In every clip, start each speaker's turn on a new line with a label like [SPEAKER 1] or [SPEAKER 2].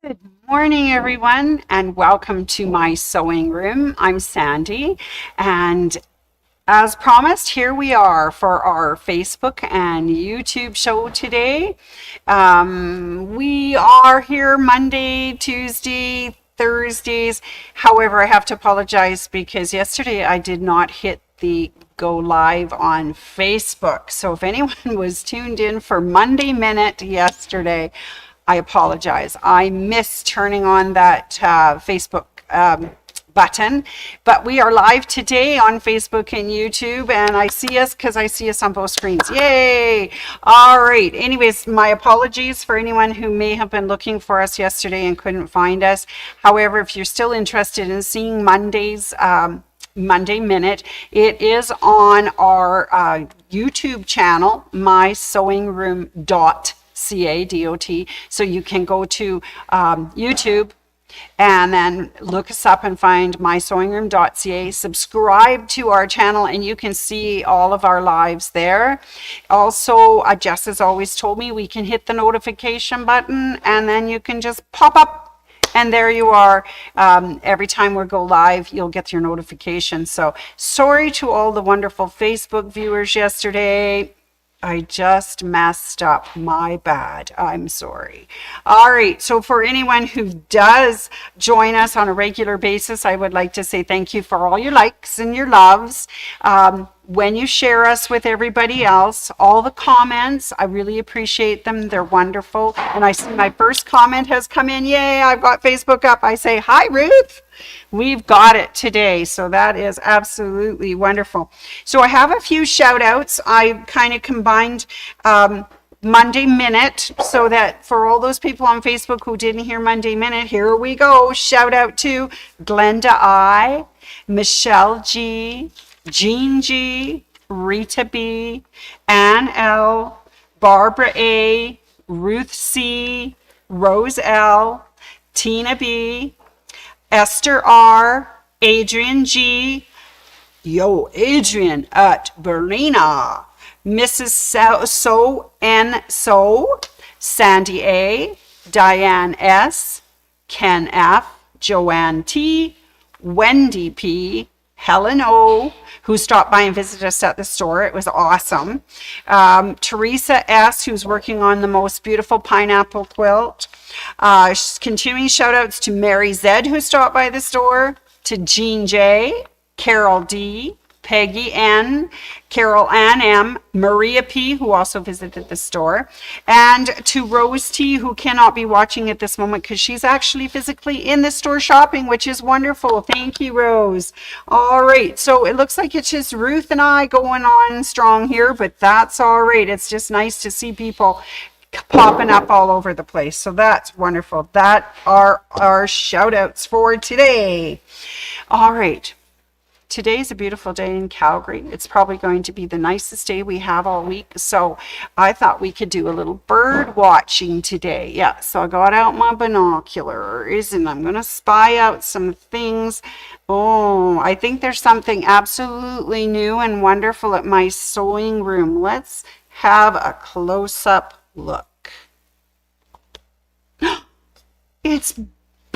[SPEAKER 1] Good morning, everyone, and welcome to my sewing room. I'm Sandy, and as promised, here we are for our Facebook and YouTube show today. We are here Monday, Tuesday, Thursdays. However, I have to apologize because yesterday I did not hit the go live on Facebook. So if anyone was tuned in for Monday Minute yesterday, I apologize. I missed turning on that Facebook button, but we are live today on Facebook and YouTube, and I see us because I see us on both screens. Yay! All right. Anyways, my apologies for anyone who may have been looking for us yesterday and couldn't find us. However, if you're still interested in seeing Monday's Monday Minute, it is on our YouTube channel, mysewingroom.ca. C-A-D-O-T. So you can go to YouTube and then look us up and find mysewingroom.ca. Subscribe to our channel and you can see all of our lives there. Also, Jess has always told me we can hit the notification button and then you can just pop up and there you are. Every time we go live, you'll get your notification. So sorry to all the wonderful Facebook viewers yesterday. I just messed up. My bad. I'm sorry. All right. So for anyone who does join us on a regular basis, I would like to say thank you for all your likes and your loves. When you share us with everybody else, all the comments, I really appreciate them. They're wonderful. And I see my first comment has come in. Yay, I've got Facebook up. I say, hi, Ruth. We've got it today. So that is absolutely wonderful. So I have a few shout outs. I kind of combined Monday Minute so that for all those people on Facebook who didn't hear Monday Minute, here we go. Shout out to Glenda I, Michelle G, Jean G, Rita B, Ann L, Barbara A, Ruth C, Rose L, Tina B, Esther R, Adrian G, yo, Adrian at Berlina, Mrs. So N. So, Sandy A, Diane S, Ken F, Joanne T, Wendy P, Helen O, who stopped by and visited us at the store. It was awesome. Teresa S, who's working on the most beautiful pineapple quilt. Continuing shout outs to Mary Z, who stopped by the store, to Jean J, Carol D, Peggy N, Carol Ann M, Maria P, who also visited the store, and to Rose T, who cannot be watching at this moment because she's actually physically in the store shopping, which is wonderful. Thank you, Rose. All right, so it looks like it's just Ruth and I going on strong here, but that's all right. It's just nice to see people popping up all over the place. So that's wonderful. That are our shout outs for today. All right. Today's a beautiful day in Calgary. It's probably going to be the nicest day we have all week. So I thought we could do a little bird watching today. Yeah, so I got out my binoculars and I'm going to spy out some things. Oh, I think there's something absolutely new and wonderful at my sewing room. Let's have a close-up look. It's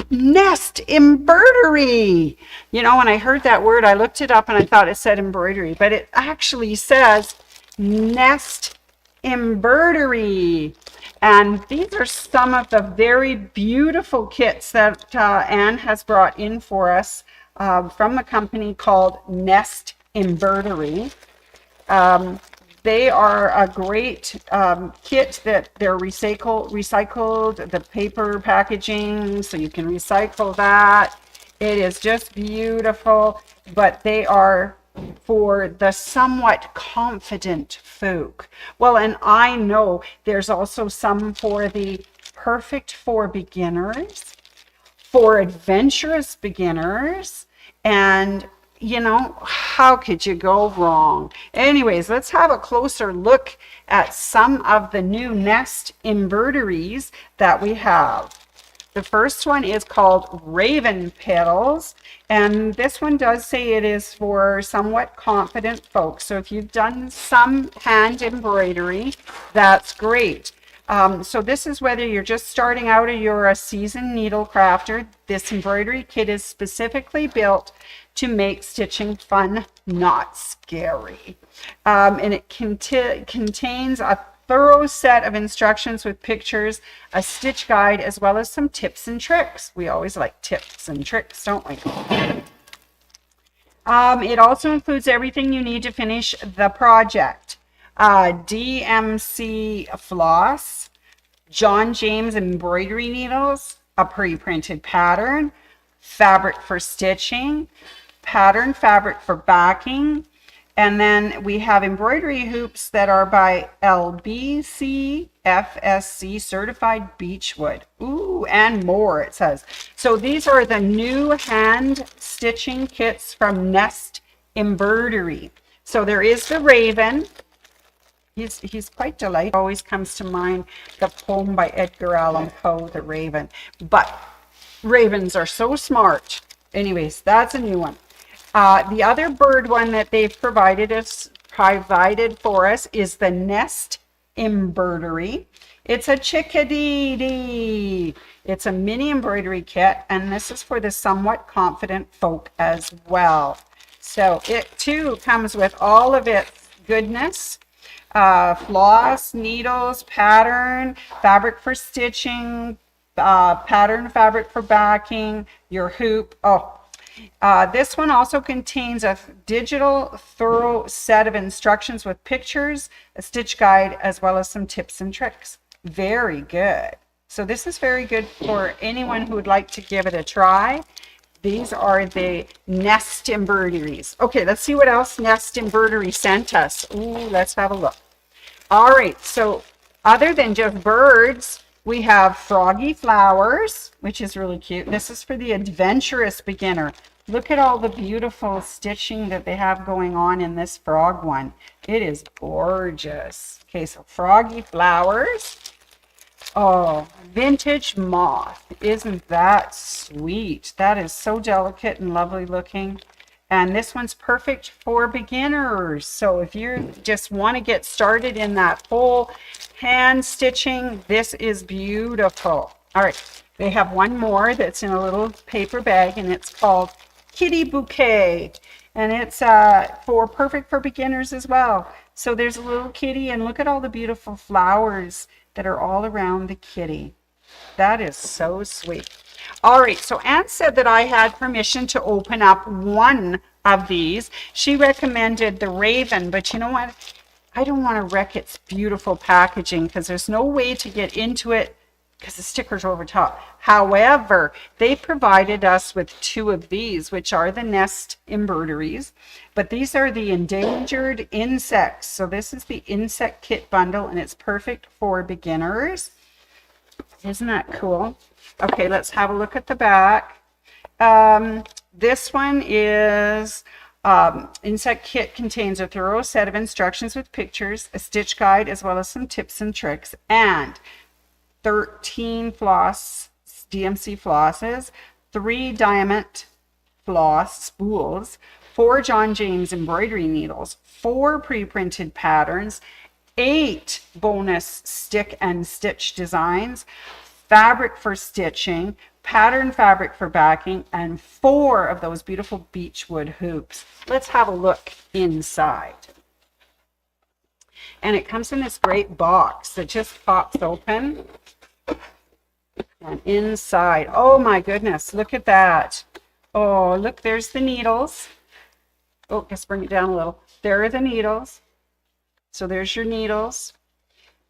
[SPEAKER 1] nest embirdery. You know, when I heard that word, I looked it up and I thought it said embroidery, but it actually says nest embirdery. And these are some of the very beautiful kits that Anne has brought in for us from a company called Nest Embirdery. They are a great kit that they're recycled, the paper packaging, so you can recycle that. It is just beautiful, but they are for the somewhat confident folk. Well, and I know there's also some for the perfect for beginners, for adventurous beginners, and you know, how could you go wrong? Anyways, let's have a closer look at some of the new Nest embroideries that we have. The first one is called Raven Petals, and this one does say it is for somewhat confident folks. So if you've done some hand embroidery, that's great. So this is whether you're just starting out or you're a seasoned needle crafter. This embroidery kit is specifically built to make stitching fun, not scary. And it contains a thorough set of instructions with pictures, a stitch guide, as well as some tips and tricks. We always like tips and tricks, don't we? It also includes everything you need to finish the project. DMC floss, John James embroidery needles, a pre-printed pattern, fabric for stitching, pattern fabric for backing, and then we have embroidery hoops that are by LBC FSC certified beechwood. Ooh, and more, it says. So these are the new hand stitching kits from Nest Embirdery. So there is the Raven. He's quite delightful. Always comes to mind the poem by Edgar Allan Poe, The Raven. But ravens are so smart. Anyways, that's a new one. The other bird one that they've provided for us is the Nest Embirdery. It's a chickadee. It's a mini embroidery kit, and this is for the somewhat confident folk as well. So it too comes with all of its goodness. Floss, needles, pattern, fabric for stitching, pattern fabric for backing, your hoop. This one also contains a digital thorough set of instructions with pictures, a stitch guide, as well as some tips and tricks. Very good. So this is very good for anyone who would like to give it a try. These are the Nest Embirderies. Okay, let's see what else Nest Embirdery sent us. Ooh, let's have a look. All right, so other than just birds, we have froggy flowers, which is really cute. This is for the adventurous beginner. Look at all the beautiful stitching that they have going on in this frog one. It is gorgeous. Okay, so froggy flowers. Oh, vintage moth. Isn't that sweet? That is so delicate and lovely looking. And this one's perfect for beginners. So if you just want to get started in that whole hand stitching, this is beautiful. All right, they have one more that's in a little paper bag, and it's called Kitty Bouquet. And it's perfect for beginners as well. So there's a little kitty, and look at all the beautiful flowers that are all around the kitty. That is so sweet. All right, so Anne said that I had permission to open up one of these. She recommended the Raven, but you know what? I don't want to wreck its beautiful packaging because there's no way to get into it because the sticker's over top. However, they provided us with two of these, which are the Nest Embirderies, but these are the endangered insects. So this is the insect kit bundle, and it's perfect for beginners. Isn't that cool? Okay, let's have a look at the back. This one is insect kit, contains a thorough set of instructions with pictures, a stitch guide, as well as some tips and tricks, and 13 DMC flosses, 3 diamond floss spools, 4 John James embroidery needles, 4 pre-printed patterns, 8 bonus stick and stitch designs, fabric for stitching, pattern fabric for backing, and 4 of those beautiful beechwood hoops. Let's have a look inside. And it comes in this great box that just pops open. And inside, oh my goodness, look at that. Oh, look, there's the needles. Oh, let's bring it down a little. There are the needles. So there's your needles.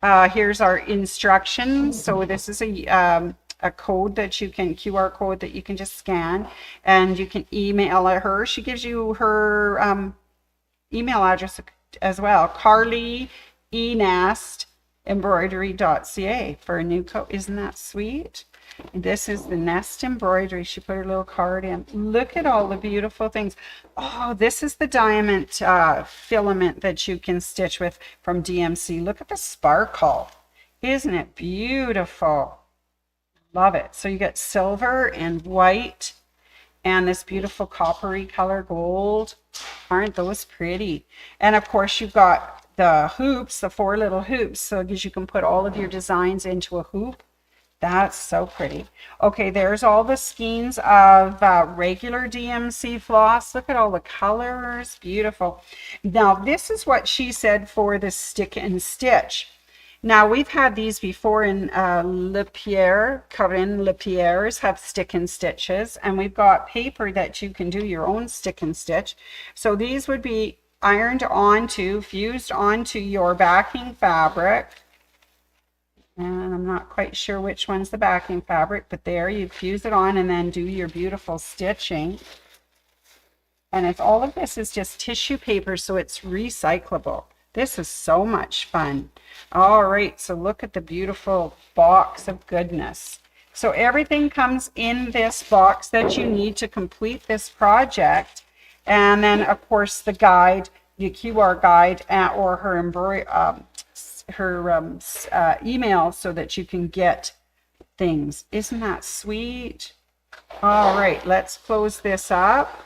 [SPEAKER 1] Here's our instructions. So this is a code that you can, QR code that you can just scan, and you can email her. She gives you her email address as well, carlyenest@embroidery.ca for a new code. Isn't that sweet? This is the Nest Embroidery. She put her little card in. Look at all the beautiful things. Oh, this is the diamond filament that you can stitch with from DMC. Look at the sparkle. Isn't it beautiful? Love it. So you get silver and white and this beautiful coppery color gold. Aren't those pretty? And of course you've got the hoops, the 4 little hoops, so because you can put all of your designs into a hoop. That's so pretty. Okay, there's all the skeins of regular DMC floss. Look at all the colors. Beautiful. Now, this is what she said for the stick and stitch. Now, we've had these before in Corinne Lepierre's have stick and stitches, and we've got paper that you can do your own stick and stitch. So these would be ironed onto, fused onto your backing fabric. And I'm not quite sure which one's the backing fabric, but there you fuse it on and then do your beautiful stitching. And it's all of this is just tissue paper, so it's recyclable. This is so much fun. All right, so look at the beautiful box of goodness. So everything comes in this box that you need to complete this project. And then, of course, the guide, the QR guide, or her email so that you can get things. Isn't that sweet? All right, let's close this up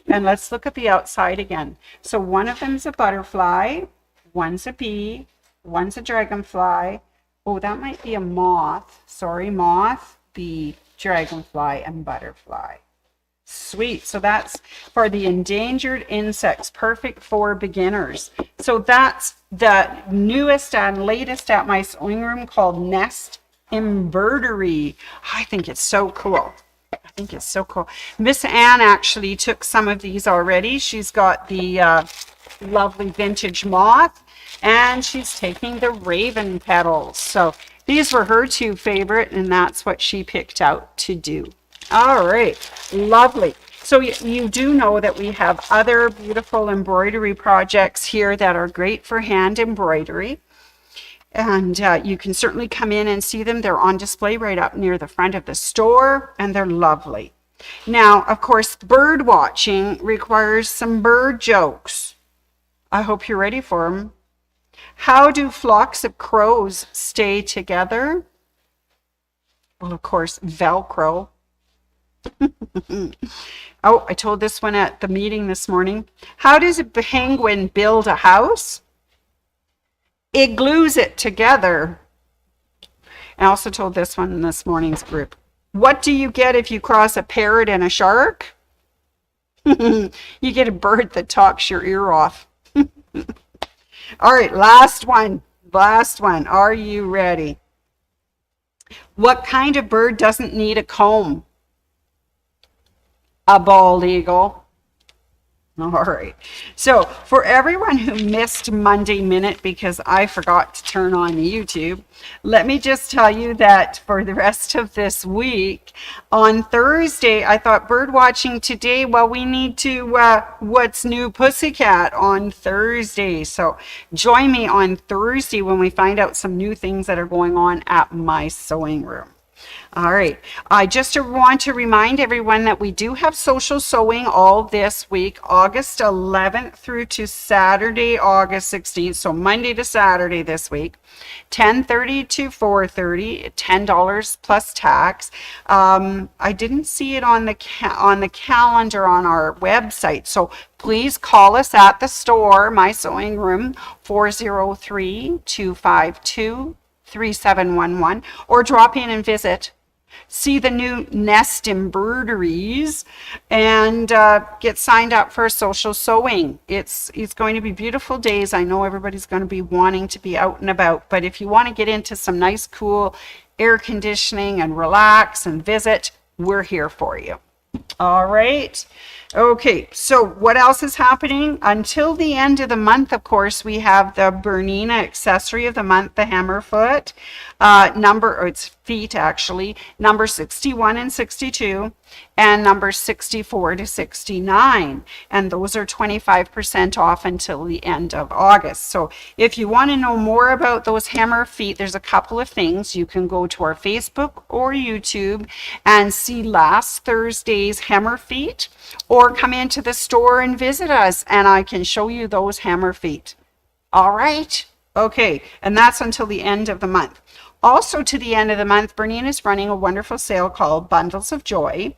[SPEAKER 1] and let's look at the outside again. So one of them's a butterfly, one's a bee, one's a dragonfly. Oh, that might be a moth. Sorry, moth, bee, dragonfly, and butterfly. Sweet. So that's for the endangered insects, perfect for beginners. So that's the newest and latest at my sewing room, called Nest Embirdery. I think it's so cool. I think it's so cool. Miss Anne actually took some of these already. She's got the lovely vintage moth, and she's taking the raven petals. So these were her 2 favorite, and that's what she picked out to do. All right, lovely. So you do know that we have other beautiful embroidery projects here that are great for hand embroidery. And you can certainly come in and see them. They're on display right up near the front of the store, and they're lovely. Now, of course, bird watching requires some bird jokes. I hope you're ready for them. How do flocks of crows stay together? Well, of course, Velcro. Oh, I told this one at the meeting this morning. How does a penguin build a house? It glues it together. I also told this one in this morning's group. What do you get if you cross a parrot and a shark? You get a bird that talks your ear off. All right, last one. Last one. Are you ready? What kind of bird doesn't need a comb? A bald eagle. All right. So for everyone who missed Monday Minute because I forgot to turn on YouTube, let me just tell you that for the rest of this week, on Thursday, I thought bird watching today, well, we need to What's New Pussycat on Thursday. So join me on Thursday when we find out some new things that are going on at my sewing room. All right. I just want to remind everyone that we do have social sewing all this week, August 11th through to Saturday, August 16th. So Monday to Saturday this week, 10:30 to 4:30, $10 plus tax. I didn't see it on the calendar on our website. So please call us at the store, my sewing room, 403-252-3711, or drop in and visit. See the new Nest Embirderies and get signed up for social sewing. It's going to be beautiful days. I know everybody's going to be wanting to be out and about, but if you want to get into some nice, cool air conditioning and relax and visit, we're here for you. All right. Okay, so what else is happening? Until the end of the month, of course, we have the Bernina accessory of the month, the Hammerfoot, it's feet actually, number 61 and 62, and number 64 to 69. And those are 25% off until the end of August. So if you want to know more about those hammer feet, there's a couple of things. You can go to our Facebook or YouTube and see last Thursday's hammer feet, or come into the store and visit us and I can show you those hammer feet. All right. Okay. And that's until the end of the month. Also, to the end of the month, Bernina is running a wonderful sale called Bundles of Joy.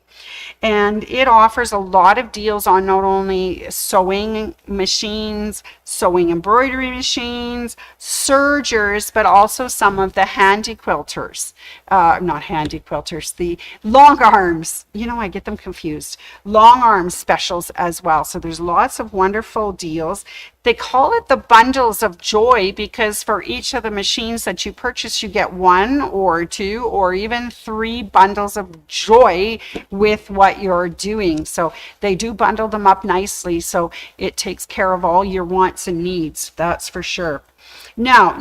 [SPEAKER 1] And it offers a lot of deals on not only sewing machines, sewing embroidery machines, sergers, but also some of the handy quilters. Not handy quilters, the long arms. You know, I get them confused. Long arm specials as well. So there's lots of wonderful deals. They call it the Bundles of Joy because for each of the machines that you purchase, you get 1 or 2 or even 3 bundles of joy with what you're doing. So they do bundle them up nicely, so it takes care of all your wants and needs, that's for sure. Now,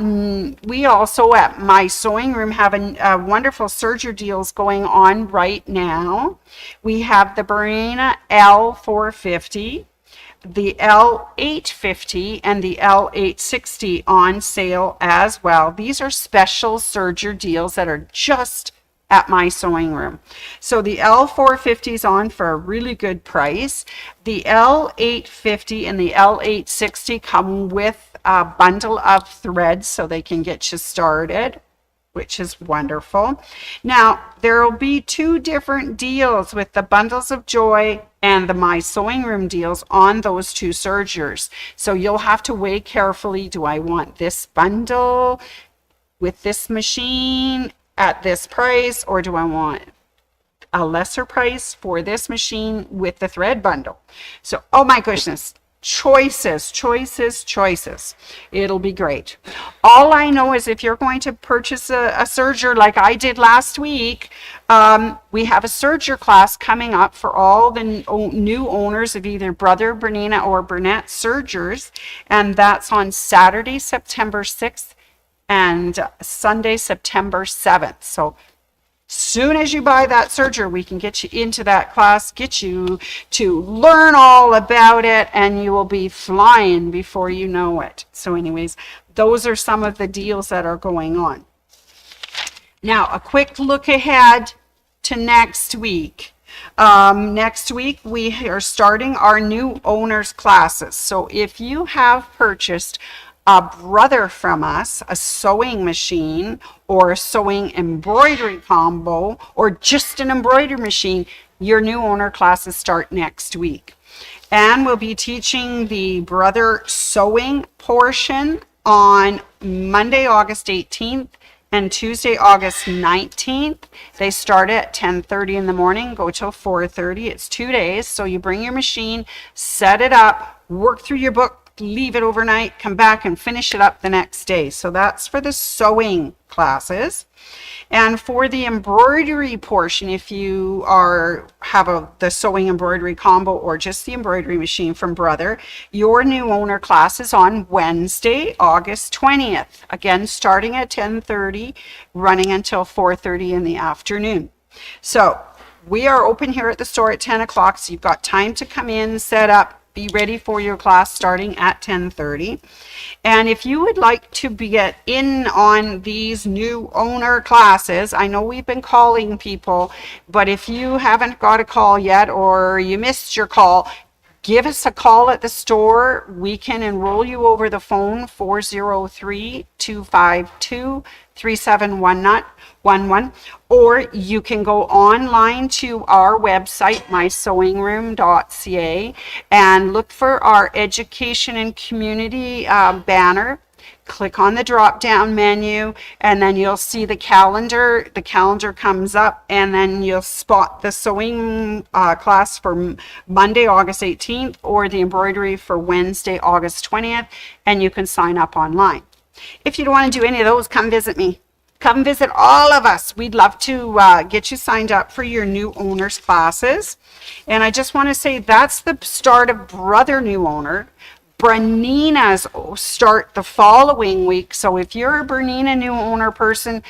[SPEAKER 1] we also at My Sewing Room have a wonderful serger deals going on right now. We have the Bernina L450, the L850 and the L860 on sale as well. These are special serger deals that are just at My Sewing Room. So the L450 is on for a really good price. The L850 and the L860 come with a bundle of threads so they can get you started, which is wonderful. Now, there will be 2 different deals with the Bundles of Joy and the My Sewing Room deals on those 2 sergers. So you'll have to weigh carefully, do I want this bundle with this machine at this price, or do I want a lesser price for this machine with the thread bundle? So, oh my goodness, choices. It'll be great. All I know is if you're going to purchase a serger like I did last week, we have a serger class coming up for all the new owners of either Brother Bernina or Burnett sergers, and that's on Saturday, September 6th and Sunday, September 7th. So soon as you buy that serger, we can get you into that class, get you to learn all about it, and you will be flying before you know it. So anyways, those are some of the deals that are going on. Now, a quick look ahead to next week. Next week, we are starting our new owners classes. So if you have purchased a Brother from us, a sewing machine, or a sewing embroidery combo, or just an embroidery machine, your new owner classes start next week. And we'll be teaching the Brother sewing portion on Monday, August 18th and Tuesday, August 19th. They start at 10:30 in the morning, go till 4:30. It's 2 days. So you bring your machine, set it up, work through your book, leave it overnight, come back and finish it up the next day. So that's for the sewing classes. And for the embroidery portion, if you have the sewing embroidery combo or just the embroidery machine from Brother, your new owner class is on Wednesday, August 20th. Again, starting at 10:30, running until 4:30 in the afternoon. So we are open here at the store at 10 o'clock, so you've got time to come in, set up, be ready for your class starting at 10:30. And if you would like to get in on these new owner classes, I know we've been calling people, but if you haven't got a call yet or you missed your call, give us a call at the store. We can enroll you over the phone, 403-252-3711, or you can go online to our website, mysewingroom.ca, and look for our education and community banner. Click on the drop down menu, and then you'll see the calendar. The calendar comes up, and then you'll spot the sewing class for Monday, August 18th, or the embroidery for Wednesday, August 20th, and you can sign up online. If you don't want to do any of those, come visit me. Come visit all of us. We'd love to get you signed up for your new owners classes. And I just want to say that's the start of Brother New Owner. Bernina's start the following week. So if you're a Bernina new owner person,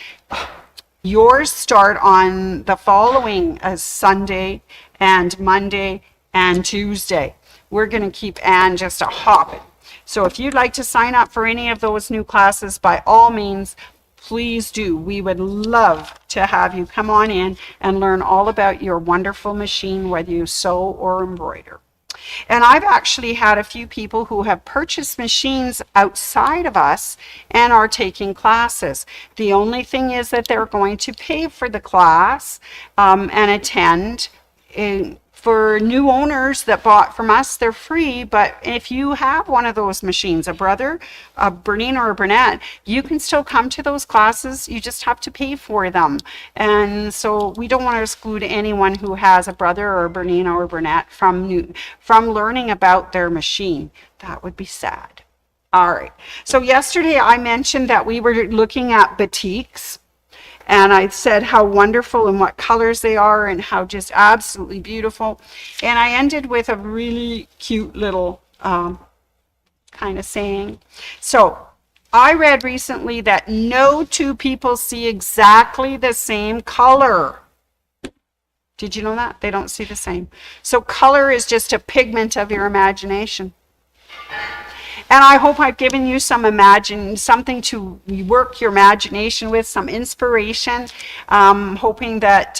[SPEAKER 1] yours start on the following Sunday and Monday and Tuesday. We're going to keep Anne just a hopping. So if you'd like to sign up for any of those new classes, by all means, please do. We would love to have you come on in and learn all about your wonderful machine, whether you sew or embroider. And I've actually had a few people who have purchased machines outside of us and are taking classes. The only thing is that they're going to pay for the class and attend. For new owners that bought from us, they're free, but if you have one of those machines, a brother, a Bernine or a Burnett, you can still come to those classes. You just have to pay for them. And so we don't want to exclude anyone who has a brother or a Bernine or a Burnett from learning about their machine. That would be sad. All right. So yesterday I mentioned that we were looking at batiks. And I said how wonderful and what colors they are and how just absolutely beautiful. And I ended with a really cute little kind of saying. So I read recently that no two people see exactly the same color. Did you know that? They don't see the same. So color is just a pigment of your imagination. And I hope I've given you something to work your imagination with, some inspiration. Hoping that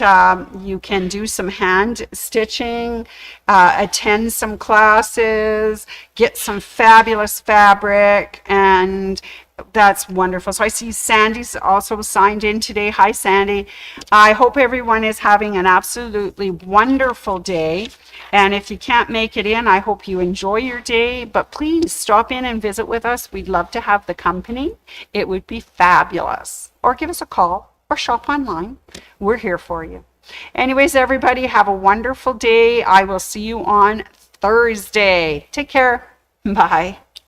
[SPEAKER 1] you can do some hand stitching, attend some classes, get some fabulous fabric, and that's wonderful. So I see Sandy's also signed in today. Hi, Sandy. I hope everyone is having an absolutely wonderful day. And if you can't make it in, I hope you enjoy your day. But please stop in and visit with us. We'd love to have the company. It would be fabulous. Or give us a call or shop online. We're here for you. Anyways, everybody, have a wonderful day. I will see you on Thursday. Take care. Bye.